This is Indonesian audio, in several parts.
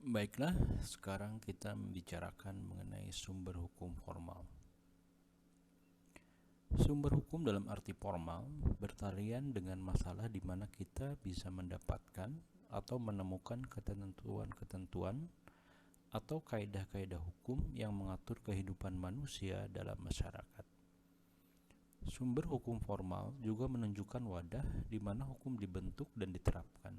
Baiklah, sekarang kita membicarakan mengenai sumber hukum formal. Sumber hukum dalam arti formal bertalian dengan masalah di mana kita bisa mendapatkan atau menemukan ketentuan-ketentuan atau kaidah-kaidah hukum yang mengatur kehidupan manusia dalam masyarakat. Sumber hukum formal juga menunjukkan wadah di mana hukum dibentuk dan diterapkan.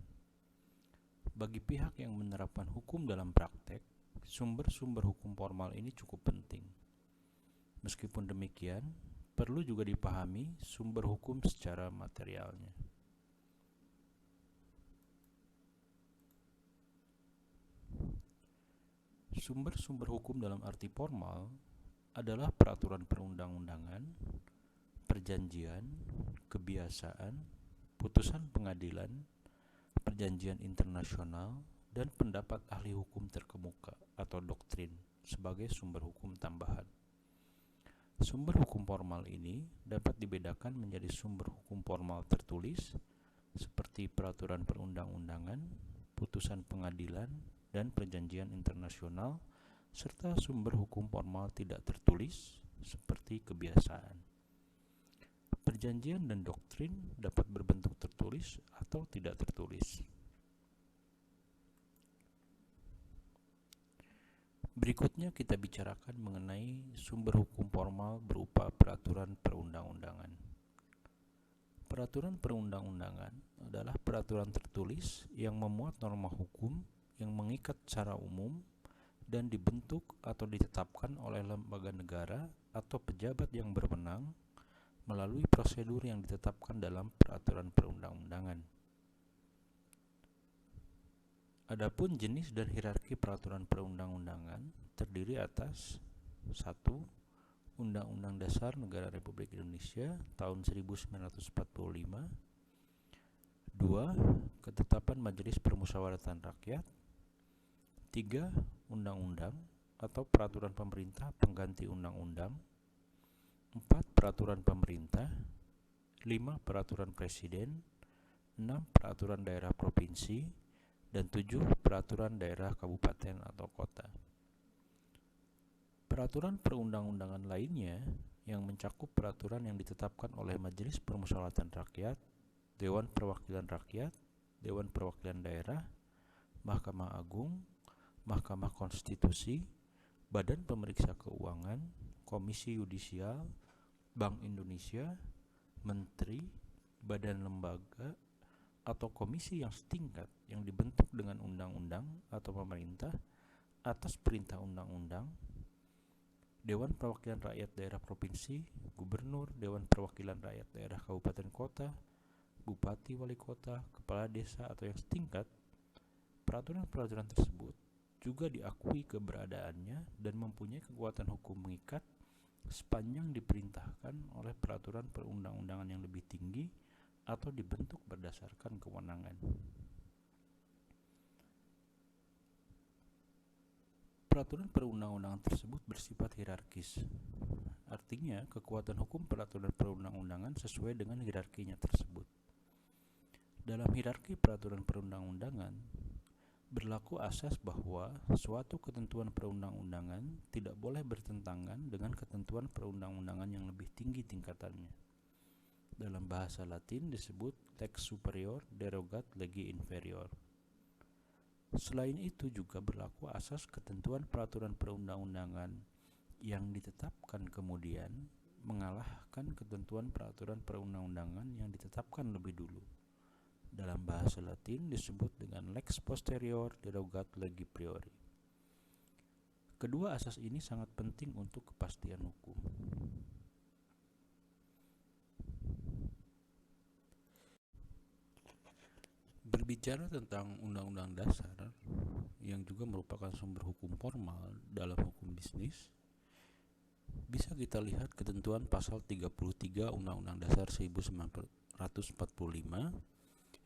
Bagi pihak yang menerapkan hukum dalam praktek, sumber-sumber hukum formal ini cukup penting. Meskipun demikian, perlu juga dipahami sumber hukum secara materialnya. Sumber-sumber hukum dalam arti formal adalah peraturan perundang-undangan, perjanjian, kebiasaan, putusan pengadilan, perjanjian internasional, dan pendapat ahli hukum terkemuka atau doktrin sebagai sumber hukum tambahan. Sumber hukum formal ini dapat dibedakan menjadi sumber hukum formal tertulis seperti peraturan perundang-undangan, putusan pengadilan, dan perjanjian internasional, serta sumber hukum formal tidak tertulis seperti kebiasaan. Perjanjian dan doktrin dapat berbentuk tertulis atau tidak tertulis. Berikutnya kita bicarakan mengenai sumber hukum formal berupa peraturan perundang-undangan. Peraturan perundang-undangan adalah peraturan tertulis yang memuat norma hukum yang mengikat secara umum dan dibentuk atau ditetapkan oleh lembaga negara atau pejabat yang berwenang melalui prosedur yang ditetapkan dalam peraturan perundang-undangan. Adapun jenis dan hierarki peraturan perundang-undangan terdiri atas 1. Undang-Undang Dasar Negara Republik Indonesia tahun 1945. 2. Ketetapan Majelis Permusyawaratan Rakyat. 3. Undang-undang atau peraturan pemerintah pengganti undang-undang. 4. Peraturan pemerintah. 5. Peraturan presiden. 6. Peraturan daerah provinsi. Dan 7. Peraturan daerah kabupaten atau kota. Peraturan perundang-undangan lainnya yang mencakup peraturan yang ditetapkan oleh Majelis Permusyawaratan Rakyat, Dewan Perwakilan Rakyat, Dewan Perwakilan Daerah, Mahkamah Agung, Mahkamah Konstitusi, Badan Pemeriksa Keuangan, Komisi Yudisial, Bank Indonesia, Menteri, Badan Lembaga, atau komisi yang setingkat yang dibentuk dengan undang-undang atau pemerintah atas perintah undang-undang, Dewan Perwakilan Rakyat Daerah Provinsi, Gubernur, Dewan Perwakilan Rakyat Daerah Kabupaten Kota, Bupati Wali Kota, Kepala Desa atau yang setingkat. Peraturan-peraturan tersebut juga diakui keberadaannya dan mempunyai kekuatan hukum mengikat sepanjang diperintahkan oleh peraturan perundang-undangan yang lebih tinggi atau dibentuk berdasarkan kewenangan. Peraturan perundang-undangan tersebut bersifat hierarkis. Artinya, kekuatan hukum peraturan perundang-undangan sesuai dengan hierarkinya tersebut. Dalam hierarki peraturan perundang-undangan, berlaku asas bahwa suatu ketentuan perundang-undangan tidak boleh bertentangan dengan ketentuan perundang-undangan yang lebih tinggi tingkatannya. Dalam bahasa Latin disebut lex superior derogat legi inferior. Selain itu juga berlaku asas ketentuan peraturan perundang-undangan yang ditetapkan kemudian mengalahkan ketentuan peraturan perundang-undangan yang ditetapkan lebih dulu. Dalam bahasa Latin disebut dengan lex posterior derogat legi priori. Kedua asas ini sangat penting untuk kepastian hukum. Berbicara tentang Undang-Undang Dasar yang juga merupakan sumber hukum formal dalam hukum bisnis, bisa kita lihat ketentuan pasal 33 Undang-Undang Dasar 1945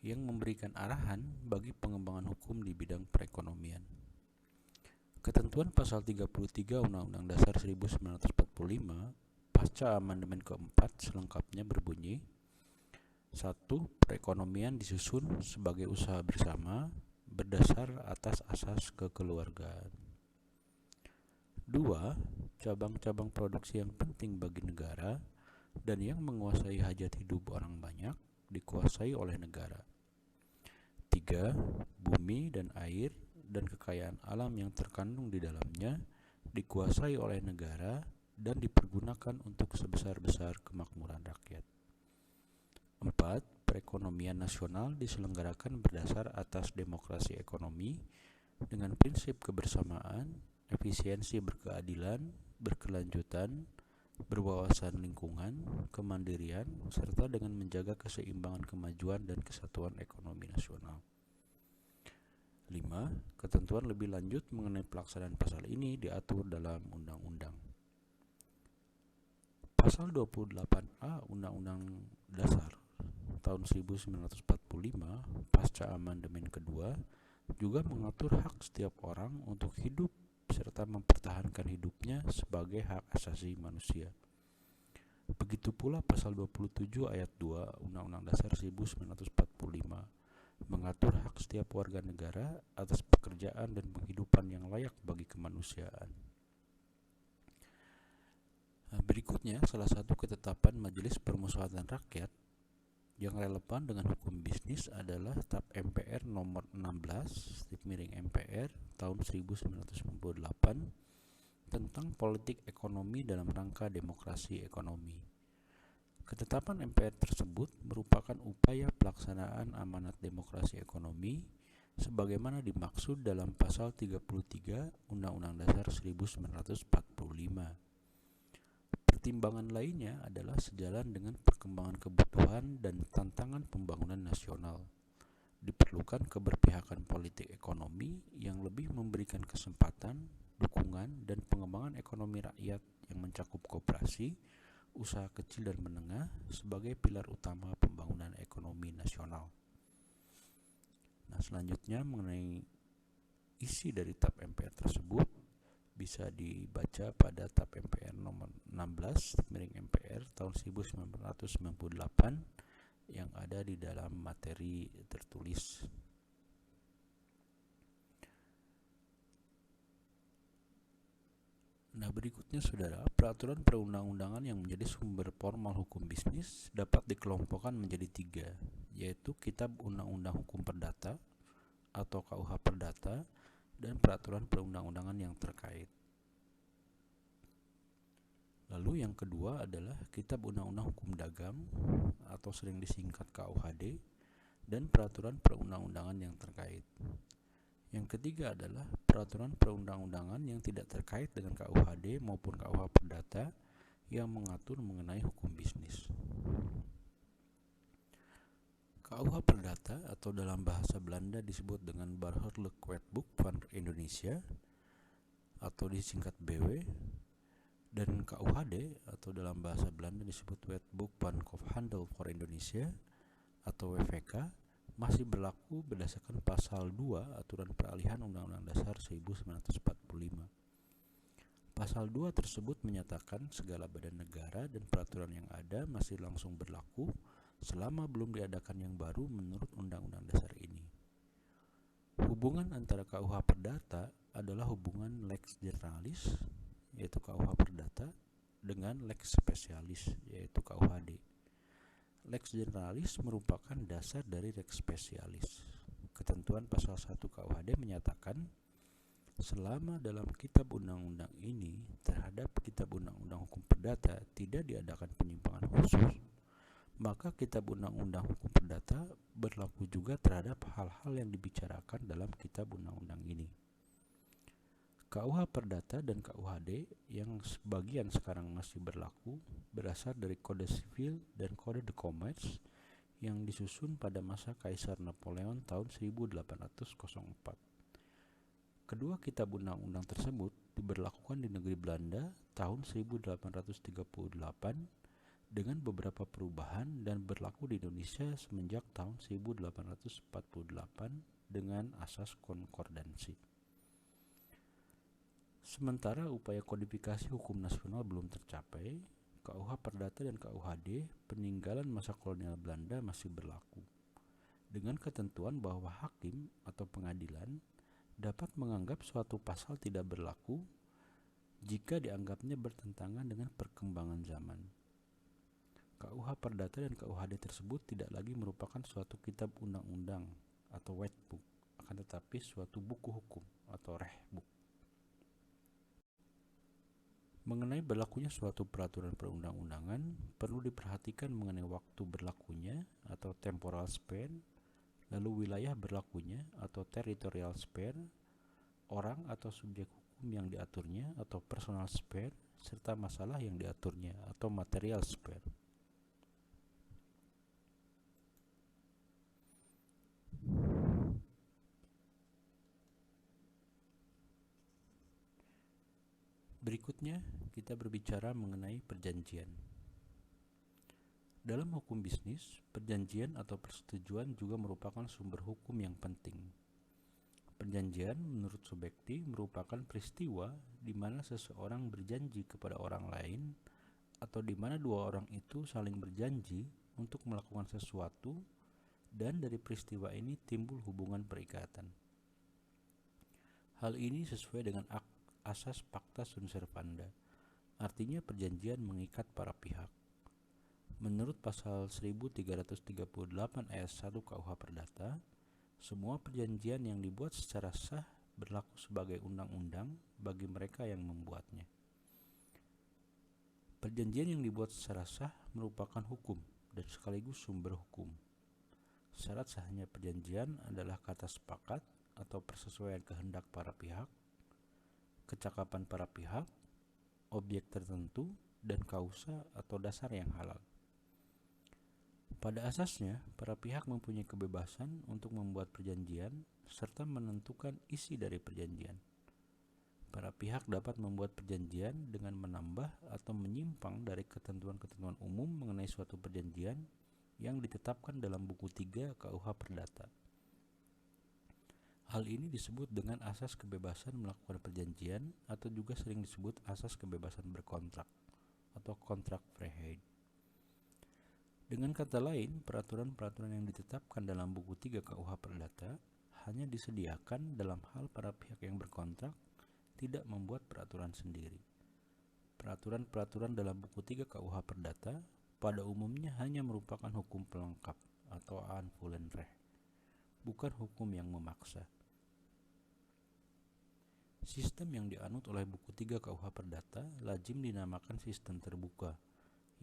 yang memberikan arahan bagi pengembangan hukum di bidang perekonomian. Ketentuan pasal 33 Undang-Undang Dasar 1945 pasca amandemen keempat selengkapnya berbunyi: 1. Perekonomian disusun sebagai usaha bersama, berdasar atas asas kekeluargaan. 2. Cabang-cabang produksi yang penting bagi negara dan yang menguasai hajat hidup orang banyak dikuasai oleh negara. 3. Bumi dan air dan kekayaan alam yang terkandung di dalamnya dikuasai oleh negara dan dipergunakan untuk sebesar-besar kemakmuran rakyat. 4. Perekonomian nasional diselenggarakan berdasar atas demokrasi ekonomi dengan prinsip kebersamaan, efisiensi berkeadilan, berkelanjutan, berwawasan lingkungan, kemandirian, serta dengan menjaga keseimbangan kemajuan dan kesatuan ekonomi nasional. 5. Ketentuan lebih lanjut mengenai pelaksanaan pasal ini diatur dalam Undang-Undang. Pasal 28A Undang-Undang Dasar tahun 1945 pasca amandemen kedua juga mengatur hak setiap orang untuk hidup serta mempertahankan hidupnya sebagai hak asasi manusia. Begitu pula pasal 27 ayat 2 Undang-Undang Dasar 1945 mengatur hak setiap warga negara atas pekerjaan dan penghidupan yang layak bagi kemanusiaan. Berikutnya, salah satu ketetapan Majelis Permusyawaratan Rakyat yang relevan dengan hukum bisnis adalah TAP MPR nomor 16/MPR tahun 1998 tentang politik ekonomi dalam rangka demokrasi ekonomi. Ketetapan MPR tersebut merupakan upaya pelaksanaan amanat demokrasi ekonomi sebagaimana dimaksud dalam pasal 33 Undang-Undang Dasar 1945. Pertimbangan lainnya adalah sejalan dengan perkembangan kebutuhan dan tantangan pembangunan nasional. Diperlukan keberpihakan politik ekonomi yang lebih memberikan kesempatan, dukungan, dan pengembangan ekonomi rakyat yang mencakup koperasi, usaha kecil dan menengah sebagai pilar utama pembangunan ekonomi nasional. Nah, selanjutnya mengenai isi dari TAP MPR tersebut bisa dibaca pada TAP MPR nomor 16/MPR tahun 1998 yang ada di dalam materi tertulis. Nah, berikutnya saudara, peraturan perundang-undangan yang menjadi sumber formal hukum bisnis dapat dikelompokkan menjadi 3, yaitu Kitab Undang-Undang Hukum Perdata atau KUH Perdata dan peraturan perundang-undangan yang terkait. Lalu yang kedua adalah Kitab Undang-Undang Hukum Dagang atau sering disingkat KUHD dan peraturan perundang-undangan yang terkait. Yang ketiga adalah peraturan perundang-undangan yang tidak terkait dengan KUHD maupun KUH Perdata yang mengatur mengenai hukum bisnis. KUH Perdata atau dalam bahasa Belanda disebut dengan Burgerlijk Wetboek van Indonesia atau disingkat BW, dan KUHD atau dalam bahasa Belanda disebut Wetboek van Koophandel voor Indonesia atau WVK masih berlaku berdasarkan pasal 2 Aturan Peralihan Undang-Undang Dasar 1945. Pasal 2 tersebut menyatakan segala badan negara dan peraturan yang ada masih langsung berlaku selama belum diadakan yang baru menurut Undang-Undang Dasar ini. Hubungan antara KUH Perdata adalah hubungan lex generalis, yaitu KUH Perdata, dengan lex specialis, yaitu KUHD. Lex generalis merupakan dasar dari lex specialis. Ketentuan pasal 1 KUHD menyatakan selama dalam kitab undang-undang ini terhadap kitab undang-undang hukum perdata tidak diadakan penyimpangan khusus, maka kitab undang-undang hukum perdata berlaku juga terhadap hal-hal yang dibicarakan dalam kitab undang-undang ini. KUH Perdata dan KUHD yang sebagian sekarang masih berlaku berasal dari Kode Sivil dan Kode de Commerce yang disusun pada masa Kaisar Napoleon tahun 1804. Kedua kitab undang-undang tersebut diberlakukan di negeri Belanda tahun 1838 dengan beberapa perubahan dan berlaku di Indonesia semenjak tahun 1848 dengan asas konkordansi. Sementara upaya kodifikasi hukum nasional belum tercapai, KUH Perdata dan KUHD peninggalan masa kolonial Belanda masih berlaku. dengan ketentuan bahwa hakim atau pengadilan dapat menganggap suatu pasal tidak berlaku jika dianggapnya bertentangan dengan perkembangan zaman. KUH Perdata dan KUHD tersebut tidak lagi merupakan suatu kitab undang-undang atau white book, akan tetapi suatu buku hukum atau rehbook. Mengenai berlakunya suatu peraturan perundang-undangan, perlu diperhatikan mengenai waktu berlakunya atau temporal span, lalu wilayah berlakunya atau territorial span, orang atau subjek hukum yang diaturnya atau personal span, serta masalah yang diaturnya atau material span. Berikutnya, kita berbicara mengenai perjanjian. Dalam hukum bisnis, perjanjian atau persetujuan juga merupakan sumber hukum yang penting. Perjanjian menurut Subekti merupakan peristiwa di mana seseorang berjanji kepada orang lain atau di mana dua orang itu saling berjanji untuk melakukan sesuatu dan dari peristiwa ini timbul hubungan perikatan. Hal ini sesuai dengan asas pacta sunt servanda, artinya perjanjian mengikat para pihak. Menurut pasal 1338 ayat 1 KUH Perdata, semua perjanjian yang dibuat secara sah berlaku sebagai undang-undang bagi mereka yang membuatnya. Perjanjian yang dibuat secara sah merupakan hukum dan sekaligus sumber hukum. Syarat sahnya perjanjian adalah kata sepakat atau persesuaian kehendak para pihak, kecakapan para pihak, objek tertentu, dan kausa atau dasar yang halal. Pada asasnya, para pihak mempunyai kebebasan untuk membuat perjanjian serta menentukan isi dari perjanjian. Para pihak dapat membuat perjanjian dengan menambah atau menyimpang dari ketentuan-ketentuan umum mengenai suatu perjanjian yang ditetapkan dalam buku 3 KUH Perdata. Hal ini disebut dengan asas kebebasan melakukan perjanjian atau juga sering disebut asas kebebasan berkontrak atau kontrakvrijheid. Dengan kata lain, peraturan-peraturan yang ditetapkan dalam buku 3 KUH Perdata hanya disediakan dalam hal para pihak yang berkontrak tidak membuat peraturan sendiri. Peraturan-peraturan dalam buku 3 KUH Perdata pada umumnya hanya merupakan hukum pelengkap atau aanvullend recht, bukan hukum yang memaksa. Sistem yang dianut oleh buku 3 KUH Perdata lazim dinamakan sistem terbuka,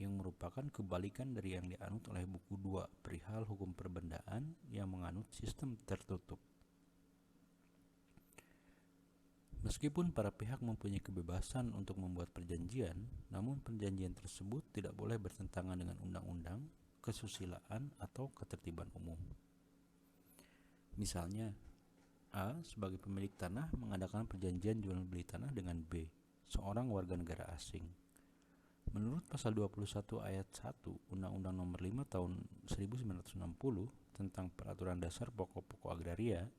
yang merupakan kebalikan dari yang dianut oleh buku 2 perihal hukum perbendaan yang menganut sistem tertutup. Meskipun para pihak mempunyai kebebasan untuk membuat perjanjian, namun perjanjian tersebut tidak boleh bertentangan dengan undang-undang, kesusilaan, atau ketertiban umum. Misalnya, A sebagai pemilik tanah mengadakan perjanjian jual beli tanah dengan B, seorang warga negara asing. Menurut pasal 21 ayat 1 Undang-Undang Nomor 5 Tahun 1960 tentang Peraturan Dasar Pokok-pokok Agraria,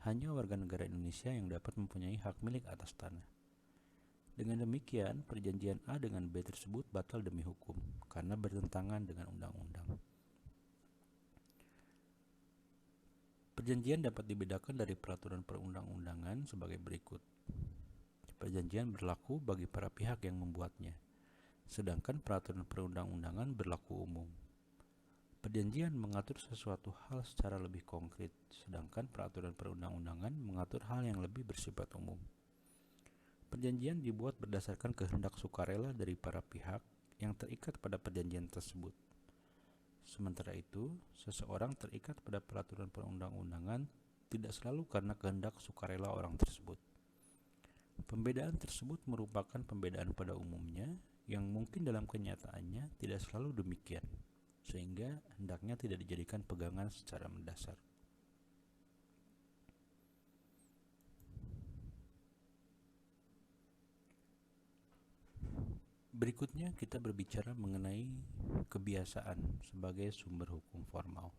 hanya warga negara Indonesia yang dapat mempunyai hak milik atas tanah. Dengan demikian, perjanjian A dengan B tersebut batal demi hukum karena bertentangan dengan undang-undang. Perjanjian dapat dibedakan dari peraturan perundang-undangan sebagai berikut. Perjanjian berlaku bagi para pihak yang membuatnya, sedangkan peraturan perundang-undangan berlaku umum. Perjanjian mengatur sesuatu hal secara lebih konkret, sedangkan peraturan perundang-undangan mengatur hal yang lebih bersifat umum. Perjanjian dibuat berdasarkan kehendak sukarela dari para pihak yang terikat pada perjanjian tersebut. Sementara itu, seseorang terikat pada peraturan perundang-undangan tidak selalu karena kehendak sukarela orang tersebut. Pembedaan tersebut merupakan pembedaan pada umumnya yang mungkin dalam kenyataannya tidak selalu demikian, sehingga hendaknya tidak dijadikan pegangan secara mendasar. Berikutnya kita berbicara mengenai kebiasaan sebagai sumber hukum formal.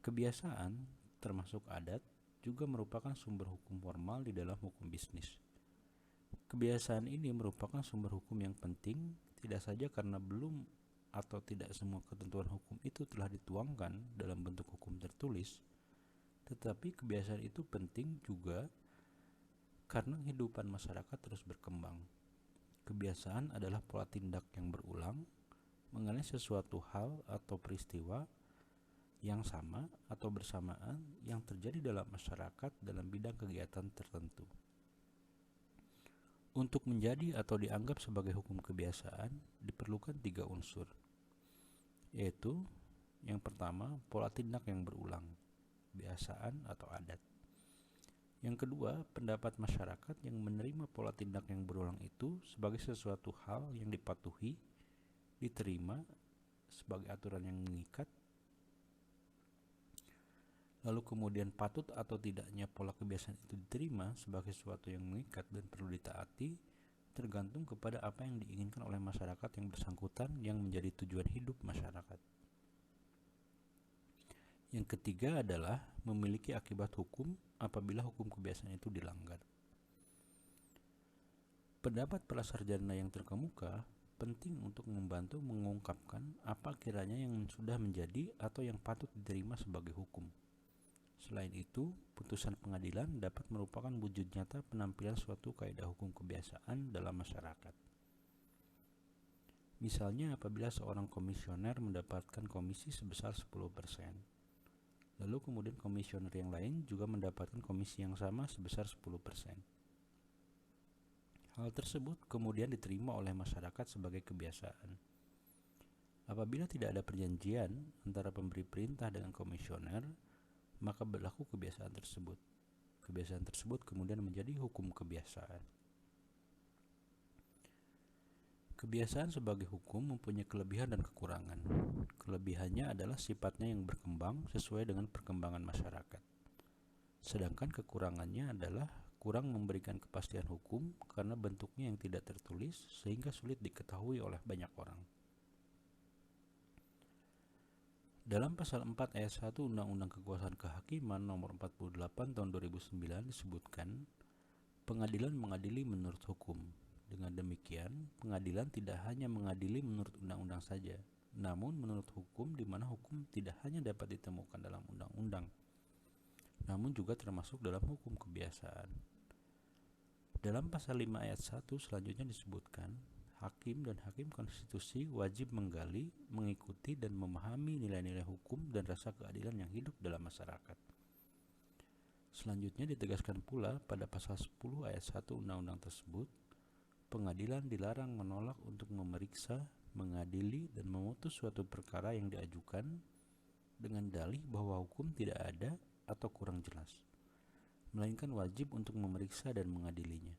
Kebiasaan, termasuk adat, juga merupakan sumber hukum formal di dalam hukum bisnis. Kebiasaan ini merupakan sumber hukum yang penting tidak saja karena belum atau tidak semua ketentuan hukum itu telah dituangkan dalam bentuk hukum tertulis, tetapi kebiasaan itu penting juga karena kehidupan masyarakat terus berkembang. Kebiasaan adalah pola tindak yang berulang mengenai sesuatu hal atau peristiwa yang sama atau bersamaan yang terjadi dalam masyarakat dalam bidang kegiatan tertentu. Untuk menjadi atau dianggap sebagai hukum kebiasaan diperlukan 3 unsur, yaitu yang pertama, pola tindak yang berulang, kebiasaan atau adat. Yang kedua, pendapat masyarakat yang menerima pola tindak yang berulang itu sebagai sesuatu hal yang dipatuhi, diterima sebagai aturan yang mengikat. Lalu kemudian patut atau tidaknya pola kebiasaan itu diterima sebagai sesuatu yang mengikat dan perlu ditaati tergantung kepada apa yang diinginkan oleh masyarakat yang bersangkutan yang menjadi tujuan hidup masyarakat. Yang ketiga adalah memiliki akibat hukum apabila hukum kebiasaan itu dilanggar. Pendapat para sarjana yang terkemuka penting untuk membantu mengungkapkan apa kiranya yang sudah menjadi atau yang patut diterima sebagai hukum. Selain itu, putusan pengadilan dapat merupakan wujud nyata penampilan suatu kaidah hukum kebiasaan dalam masyarakat. Misalnya apabila seorang komisioner mendapatkan komisi sebesar 10%, lalu kemudian komisioner yang lain juga mendapatkan komisi yang sama sebesar 10%. Hal tersebut kemudian diterima oleh masyarakat sebagai kebiasaan. Apabila tidak ada perjanjian antara pemberi perintah dengan komisioner, maka berlaku kebiasaan tersebut. Kebiasaan tersebut kemudian menjadi hukum kebiasaan. Kebiasaan sebagai hukum mempunyai kelebihan dan kekurangan. Kelebihannya adalah sifatnya yang berkembang sesuai dengan perkembangan masyarakat. Sedangkan kekurangannya adalah kurang memberikan kepastian hukum karena bentuknya yang tidak tertulis sehingga sulit diketahui oleh banyak orang. Dalam pasal 4 ayat 1 Undang-Undang Kekuasaan Kehakiman nomor 48 tahun 2009 disebutkan, pengadilan mengadili menurut hukum. Dengan demikian, pengadilan tidak hanya mengadili menurut undang-undang saja, namun menurut hukum di mana hukum tidak hanya dapat ditemukan dalam undang-undang, namun juga termasuk dalam hukum kebiasaan. Dalam pasal 5 ayat 1 selanjutnya disebutkan, hakim dan hakim konstitusi wajib menggali, mengikuti dan memahami nilai-nilai hukum dan rasa keadilan yang hidup dalam masyarakat. Selanjutnya ditegaskan pula pada pasal 10 ayat 1 undang-undang tersebut, pengadilan dilarang menolak untuk memeriksa, mengadili dan memutus suatu perkara yang diajukan dengan dalih bahwa hukum tidak ada atau kurang jelas, melainkan wajib untuk memeriksa dan mengadilinya.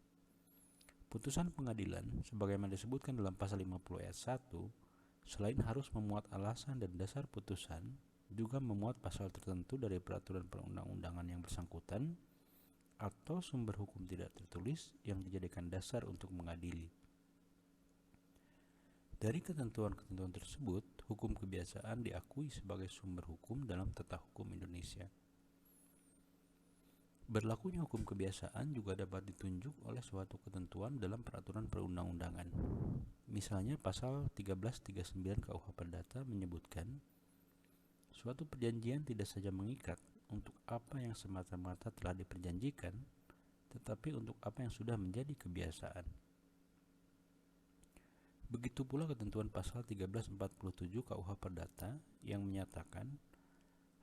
Putusan pengadilan, sebagaimana disebutkan dalam pasal 50 ayat 1, selain harus memuat alasan dan dasar putusan, juga memuat pasal tertentu dari peraturan perundang-undangan yang bersangkutan atau sumber hukum tidak tertulis yang dijadikan dasar untuk mengadili. Dari ketentuan-ketentuan tersebut, hukum kebiasaan diakui sebagai sumber hukum dalam tata hukum Indonesia. Berlakunya hukum kebiasaan juga dapat ditunjuk oleh suatu ketentuan dalam peraturan perundang-undangan. Misalnya pasal 1339 KUH Perdata menyebutkan, suatu perjanjian tidak saja mengikat untuk apa yang semata-mata telah diperjanjikan, tetapi untuk apa yang sudah menjadi kebiasaan. Begitu pula ketentuan pasal 1347 KUH Perdata yang menyatakan,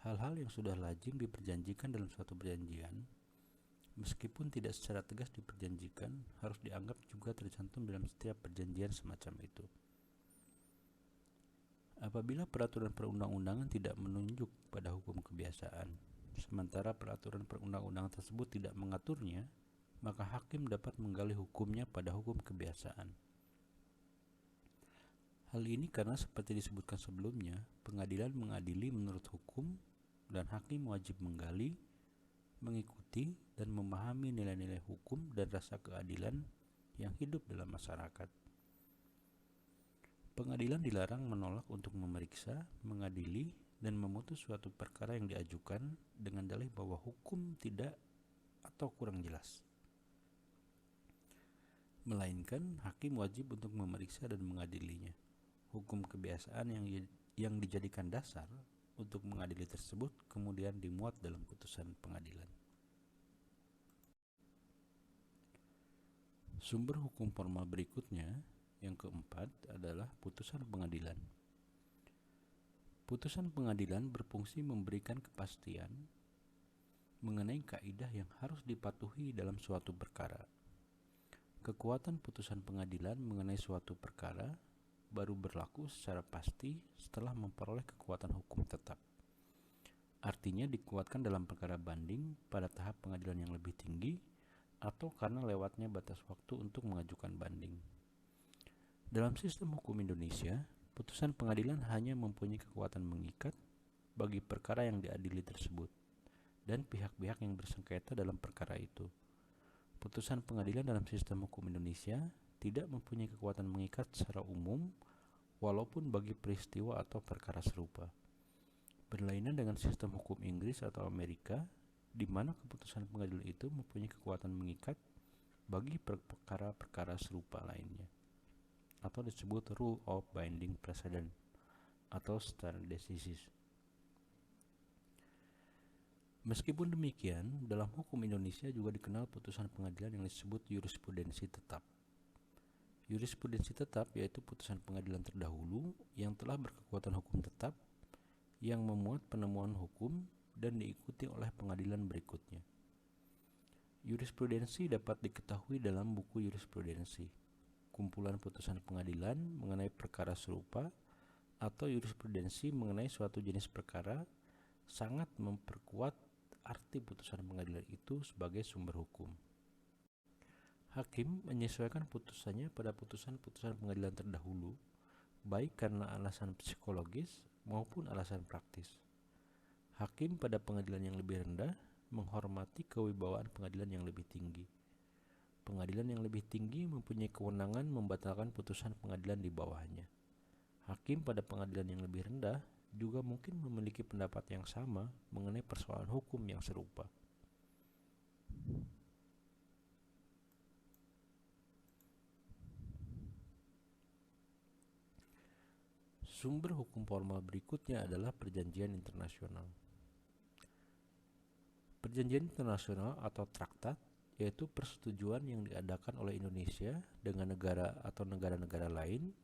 hal-hal yang sudah lazim diperjanjikan dalam suatu perjanjian, meskipun tidak secara tegas diperjanjikan, harus dianggap juga tercantum dalam setiap perjanjian semacam itu. Apabila peraturan perundang-undangan tidak menunjuk pada hukum kebiasaan, sementara peraturan perundang-undangan tersebut tidak mengaturnya, maka hakim dapat menggali hukumnya pada hukum kebiasaan. Hal ini karena seperti disebutkan sebelumnya, pengadilan mengadili menurut hukum dan hakim wajib menggali, mengikuti dan memahami nilai-nilai hukum dan rasa keadilan yang hidup dalam masyarakat. Pengadilan dilarang menolak untuk memeriksa, mengadili, dan memutus suatu perkara yang diajukan dengan dalih bahwa hukum tidak atau kurang jelas, melainkan hakim wajib untuk memeriksa dan mengadilinya. Hukum kebiasaan yang dijadikan dasar untuk mengadili tersebut kemudian dimuat dalam putusan pengadilan. Sumber hukum formal berikutnya, yang keempat, adalah putusan pengadilan. Putusan pengadilan berfungsi memberikan kepastian mengenai kaidah yang harus dipatuhi dalam suatu perkara. Kekuatan putusan pengadilan mengenai suatu perkara baru berlaku secara pasti setelah memperoleh kekuatan hukum tetap. Artinya dikuatkan dalam perkara banding pada tahap pengadilan yang lebih tinggi atau karena lewatnya batas waktu untuk mengajukan banding. Dalam sistem hukum Indonesia, putusan pengadilan hanya mempunyai kekuatan mengikat bagi perkara yang diadili tersebut dan pihak-pihak yang bersengketa dalam perkara itu. Putusan pengadilan dalam sistem hukum Indonesia tidak mempunyai kekuatan mengikat secara umum walaupun bagi peristiwa atau perkara serupa. Berlainan dengan sistem hukum Inggris atau Amerika, di mana keputusan pengadilan itu mempunyai kekuatan mengikat bagi perkara-perkara serupa lainnya, atau disebut rule of binding precedent atau stare decisis. Meskipun demikian, dalam hukum Indonesia juga dikenal putusan pengadilan yang disebut jurisprudensi tetap. Jurisprudensi tetap yaitu putusan pengadilan terdahulu yang telah berkekuatan hukum tetap yang memuat penemuan hukum dan diikuti oleh pengadilan berikutnya. Jurisprudensi dapat diketahui dalam buku jurisprudensi, kumpulan putusan pengadilan mengenai perkara serupa, atau jurisprudensi mengenai suatu jenis perkara, sangat memperkuat arti putusan pengadilan itu sebagai sumber hukum. Hakim menyesuaikan putusannya pada putusan-putusan pengadilan terdahulu, baik karena alasan psikologis maupun alasan praktis. Hakim pada pengadilan yang lebih rendah menghormati kewibawaan pengadilan yang lebih tinggi. Pengadilan yang lebih tinggi mempunyai kewenangan membatalkan putusan pengadilan di bawahnya. Hakim pada pengadilan yang lebih rendah juga mungkin memiliki pendapat yang sama mengenai persoalan hukum yang serupa. Sumber hukum formal berikutnya adalah perjanjian internasional. Perjanjian internasional atau traktat yaitu persetujuan yang diadakan oleh Indonesia dengan negara atau negara-negara lain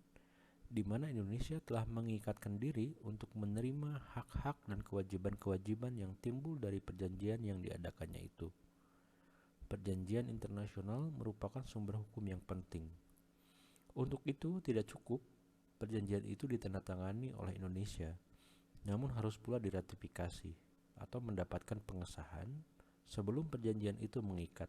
di mana Indonesia telah mengikatkan diri untuk menerima hak-hak dan kewajiban-kewajiban yang timbul dari perjanjian yang diadakannya itu. Perjanjian internasional merupakan sumber hukum yang penting. Untuk itu tidak cukup perjanjian itu ditandatangani oleh Indonesia, namun harus pula diratifikasi atau mendapatkan pengesahan sebelum perjanjian itu mengikat.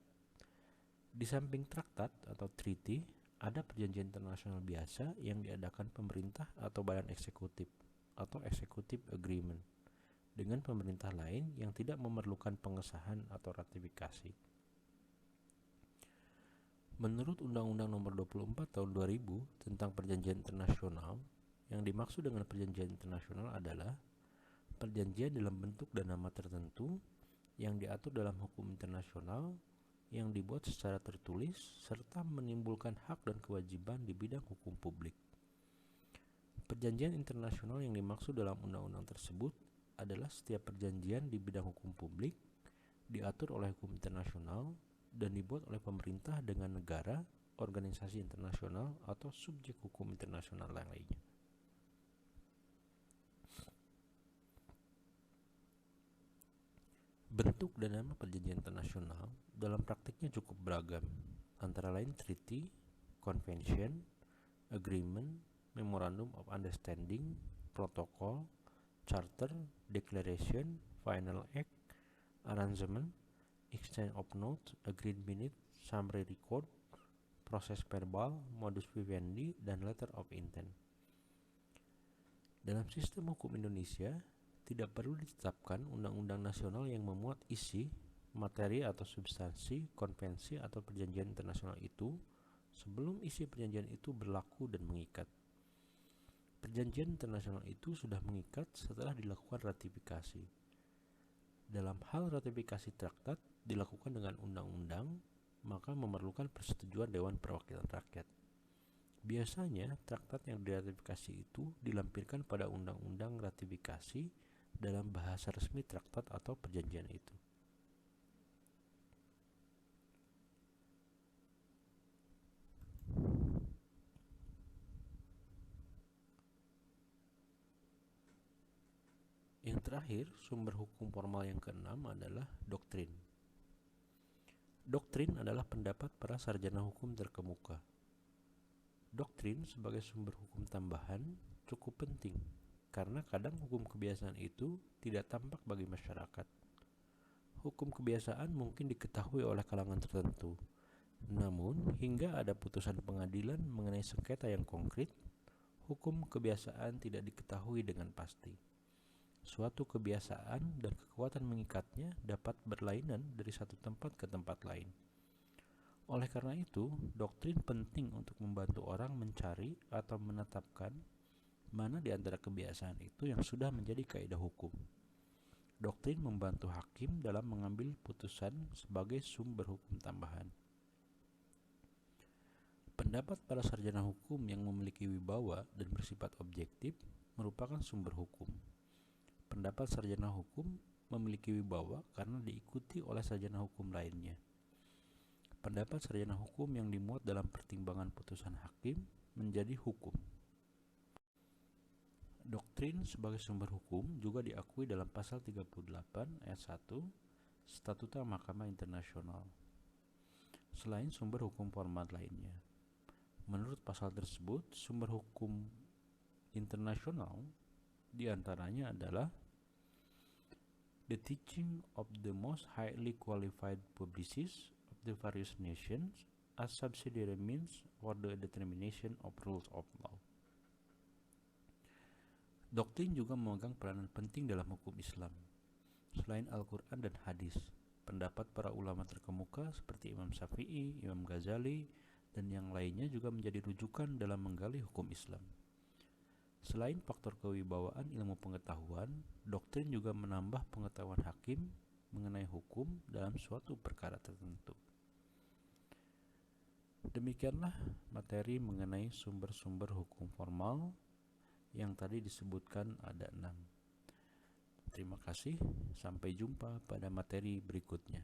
Di samping traktat atau treaty, ada perjanjian internasional biasa yang diadakan pemerintah atau badan eksekutif atau executive agreement dengan pemerintah lain yang tidak memerlukan pengesahan atau ratifikasi. Menurut Undang-Undang Nomor 24 Tahun 2000 tentang Perjanjian Internasional, yang dimaksud dengan perjanjian internasional adalah perjanjian dalam bentuk dan nama tertentu yang diatur dalam hukum internasional yang dibuat secara tertulis serta menimbulkan hak dan kewajiban di bidang hukum publik. Perjanjian internasional yang dimaksud dalam undang-undang tersebut adalah setiap perjanjian di bidang hukum publik diatur oleh hukum internasional dan dibuat oleh pemerintah dengan negara, organisasi internasional, atau subjek hukum internasional yang lainnya. Bentuk dan nama perjanjian internasional dalam praktiknya cukup beragam, antara lain treaty, convention, agreement, memorandum of understanding, protokol, charter, declaration, final act, arrangement, exchange of notes, agreed minute, summary record, proses verbal, modus vivendi, dan letter of intent. Dalam sistem hukum Indonesia, tidak perlu ditetapkan undang-undang nasional yang memuat isi, materi atau substansi, konvensi atau perjanjian internasional itu sebelum isi perjanjian itu berlaku dan mengikat. Perjanjian internasional itu sudah mengikat setelah dilakukan ratifikasi. Dalam hal ratifikasi traktat dilakukan dengan undang-undang, maka memerlukan persetujuan Dewan Perwakilan Rakyat. Biasanya, traktat yang diratifikasi itu dilampirkan pada undang-undang ratifikasi dalam bahasa resmi traktat atau perjanjian itu. Yang terakhir, sumber hukum formal yang keenam adalah doktrin. Doktrin adalah pendapat para sarjana hukum terkemuka. Doktrin sebagai sumber hukum tambahan cukup penting, karena kadang hukum kebiasaan itu tidak tampak bagi masyarakat. Hukum kebiasaan mungkin diketahui oleh kalangan tertentu, namun hingga ada putusan pengadilan mengenai sengketa yang konkret, hukum kebiasaan tidak diketahui dengan pasti. Suatu kebiasaan dan kekuatan mengikatnya dapat berlainan dari satu tempat ke tempat lain. Oleh karena itu, doktrin penting untuk membantu orang mencari atau menetapkan mana di antara kebiasaan itu yang sudah menjadi kaidah hukum. Doktrin membantu hakim dalam mengambil putusan sebagai sumber hukum tambahan. Pendapat para sarjana hukum yang memiliki wibawa dan bersifat objektif merupakan sumber hukum. Pendapat sarjana hukum memiliki wibawa karena diikuti oleh sarjana hukum lainnya. Pendapat sarjana hukum yang dimuat dalam pertimbangan putusan hakim menjadi hukum. Doktrin sebagai sumber hukum juga diakui dalam pasal 38 ayat 1 Statuta Mahkamah Internasional. Selain sumber hukum formal lainnya. Menurut pasal tersebut, sumber hukum internasional diantaranya adalah the teaching of the most highly qualified publicists of the various nations as subsidiary means for the determination of rules of law. Doktrin juga memegang peranan penting dalam hukum Islam. Selain Al-Quran dan hadis, pendapat para ulama terkemuka seperti Imam Syafi'i, Imam Ghazali, dan yang lainnya juga menjadi rujukan dalam menggali hukum Islam. Selain faktor kewibawaan ilmu pengetahuan, doktrin juga menambah pengetahuan hakim mengenai hukum dalam suatu perkara tertentu. Demikianlah materi mengenai sumber-sumber hukum formal yang tadi disebutkan ada 6. Terima kasih, sampai jumpa pada materi berikutnya.